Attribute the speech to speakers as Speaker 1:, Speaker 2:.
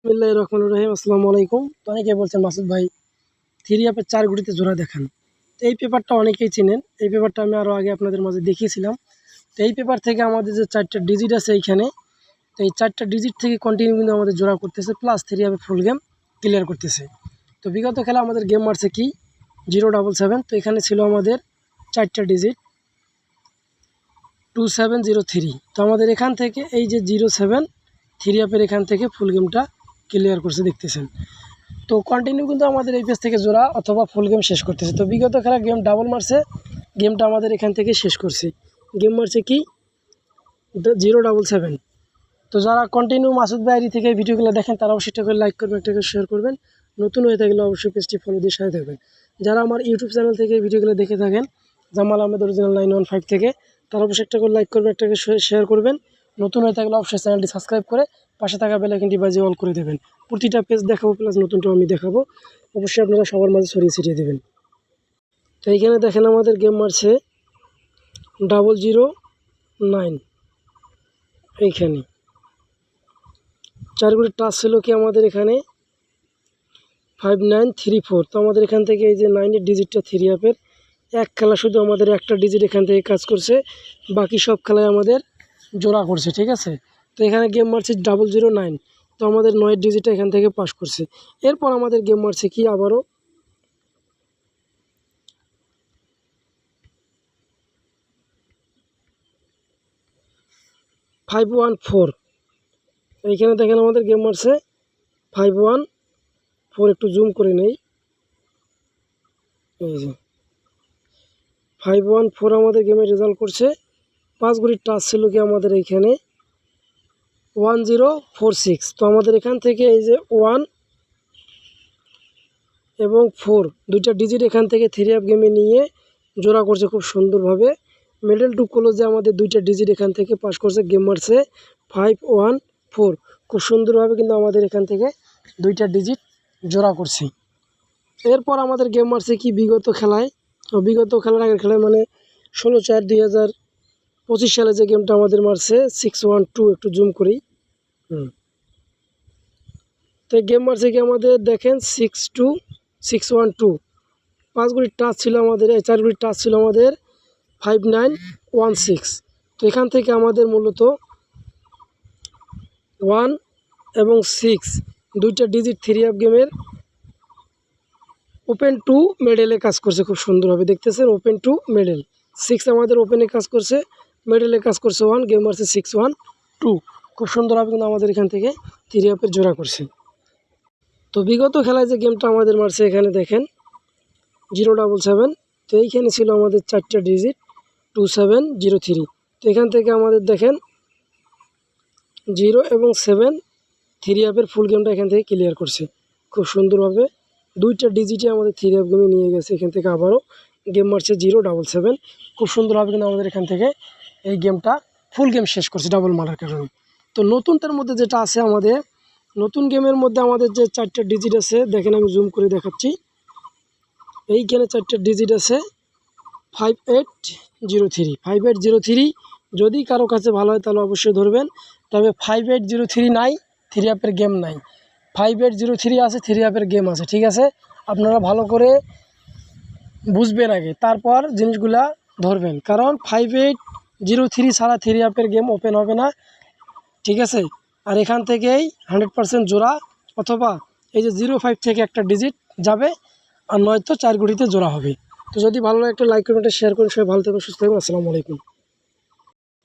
Speaker 1: বিসমিল্লাহির রহমানির রহিম। আসসালামু আলাইকুম। তো অনেকে বলছেন মাসুদ ভাই 3 অ্যাপের 4 গুটিতে জোড়া দেখান। তো এই পেপারটা অনেকেই চিনেন। এই পেপারটা আমি আরও আগে আপনাদের মাঝে দেখিয়েছিলাম। তো এই পেপার থেকে আমাদের যে 4টা ডিজিট আছে এইখানে, তো এই 4টা ডিজিট থেকে কন্টিনিউ কিন্তু আমাদের জোড়া করতেছে, প্লাস 3 অ্যাপের ফুল গেম ক্লিয়ার করতেছে। তো বিগত খেলা আমাদের গেম মারছে কি 077। তো এখানে ছিল আমাদের 4টা ডিজিট 2703। তো আমাদের এখান থেকে এই যে 07 3 অ্যাপের এখান থেকে ফুল গেমটা ক্লিয়ার করছে দেখতেছেন। তো কন্টিনিউ কিন্তু আমাদের এই পেজ থেকে জোড়া অথবা ফুল গেম শেষ করতেছে। তো বিগত খেলা গেম ডাবল মারছে, গেমটা আমাদের এখান থেকে শেষ করছে। গেম মারছে কি 077। তো যারা কন্টিনিউ মাসুদ ভাই আইডি থেকে ভিডিওগুলো দেখেন তারা অবশ্যই একটা করে লাইক করবেন, একটা করে শেয়ার করবেন। নতুন হয়ে থাকলে অবশ্যই পেজটি ফলো দিয়ে সাথে থাকবেন। যারা আমার ইউটিউব চ্যানেল থেকে ভিডিওগুলো দেখে থাকেন জামাল আহমেদ অরিজিনাল 915 থেকে, তারা অবশ্যই একটা করে লাইক করবেন, একটা করে শেয়ার করবেন। নতুন হয়ে থাকলে অবশ্যই চ্যানেলটি সাবস্ক্রাইব করে পাশে থাকা বেল আইকনটি বাজিয়ে অল করে দেবেন। প্রতিটা পেজ দেখাবো, প্লাস নতুনটাও আমি দেখাবো। অবশ্যই আপনারা সবার মাঝে ছড়িয়ে ছিটিয়ে দেবেন। তো এইখানে দেখেন আমাদের গেম মারছে 009। এইখানে 4 গুটি টাচ ছিল কি আমাদের এখানে 5934। তো আমাদের এখান থেকে এই যে 9-এর ডিজিটটা 3 অ্যাপের এক খেলা শুধু আমাদের একটা ডিজিট এখান থেকে কাজ করছে, বাকি সব খেলায় আমাদের জোড়া করছে, ঠিক আছে। তো এখানে গেম মারছে 009। তো আমাদের 9-এর ডিজিটটা এখান থেকে পাস করছে। এরপর আমাদের গেম মারছে কি আবারও 514। এইখানে দেখেন আমাদের গেম মারছে 514। একটু জুম করে নেই, এই যে 514 আমাদের গেমের রেজাল্ট করছে। 5 গুটির টাচ ছিল কি আমাদের এইখানে 1046। তো আমাদের এখান থেকে এই যে 1 এবং 4 দুইটা ডিজিট এখান থেকে 3 অ্যাপ গেমে নিয়ে জোড়া করছে খুব সুন্দরভাবে। মিডল টু ক্লোজে আমাদের দুইটা ডিজিট এখান থেকে পাস করছে, গেম মারছে 514। খুব সুন্দরভাবে কিন্তু আমাদের এখান থেকে দুইটা ডিজিট জোড়া করছে। এরপর আমাদের গেম মারছে কি বিগত খেলায়, খেলার আগের খেলায় মানে 16/4/2025 সালে যে গেমটা আমাদের মারছে 612। একটু জুম করি। তো গেম মারছে কি আমাদের দেখেন 62612। 5 গুটির টাচ ছিল আমাদের, 4 গুটির টাচ ছিল আমাদের 5916। তো এখান থেকে আমাদের মূলত 1 এবং 6 দুইটা ডিজিট 3 অ্যাপ গেমের ওপেন টু মেডেলে কাজ করছে খুব সুন্দরভাবে দেখতেছেন। ওপেন টু মেডেল 6 আমাদের ওপেনে কাজ করছে, মেডেলে কাজ করছে 1, গেম মারছে 612। খুব সুন্দরভাবে কিন্তু আমাদের এখান থেকে 3 অ্যাপের জোড়া করছে। তো বিগত খেলায় যে গেমটা আমাদের মারছে এখানে দেখেন 077। তো এইখানে ছিল আমাদের 4টা ডিজিট 2703। তো এখান থেকে আমাদের দেখেন 0 এবং 7 3 অ্যাপের ফুল গেমটা এখান থেকে ক্লিয়ার করছে খুব সুন্দরভাবে। দুইটা ডিজিটে আমাদের 3 অ্যাপ গেমে নিয়ে গেছে। এখান থেকে আবারও গেম মারছে 077। খুব সুন্দরভাবে কিন্তু আমাদের এখান থেকে এই গেমটা ফুল গেম শেষ করছে ডাবল মারার কারণে। তো নতুনটার মধ্যে যেটা আছে আমাদের নতুন গেমের মধ্যে আমাদের যে 4টা ডিজিট আছে দেখেন, আমি জুম করে দেখাচ্ছি। এইখানে 4টা ডিজিট আছে 5803। 5803 যদি কারো কাছে ভালো হয় তাহলে অবশ্যই ধরবেন। তবে 5803 নাই, 3 অ্যাপের গেম নাই। 5803 আছে, 3 অ্যাপের গেম আছে, ঠিক আছে। আপনারা ভালো করে বুঝবেন আগে, তারপর জিনিসগুলা ধরবেন। কারণ 5803 ছাড়া 3 অ্যাপের গেম ওপেন হবে না, ঠিক আছে। আর এখান থেকেই 100% জোড়া, অথবা এই যে 05 থেকে একটা ডিজিট যাবে, আর নয়তো 4 গুটিতে জোড়া হবে। তো যদি ভালো লাগে একটা লাইক করবেন, একটা শেয়ার করুন। সবাই ভালো থাকবেন, সুস্থ থাকবেন। আসসালামু আলাইকুম।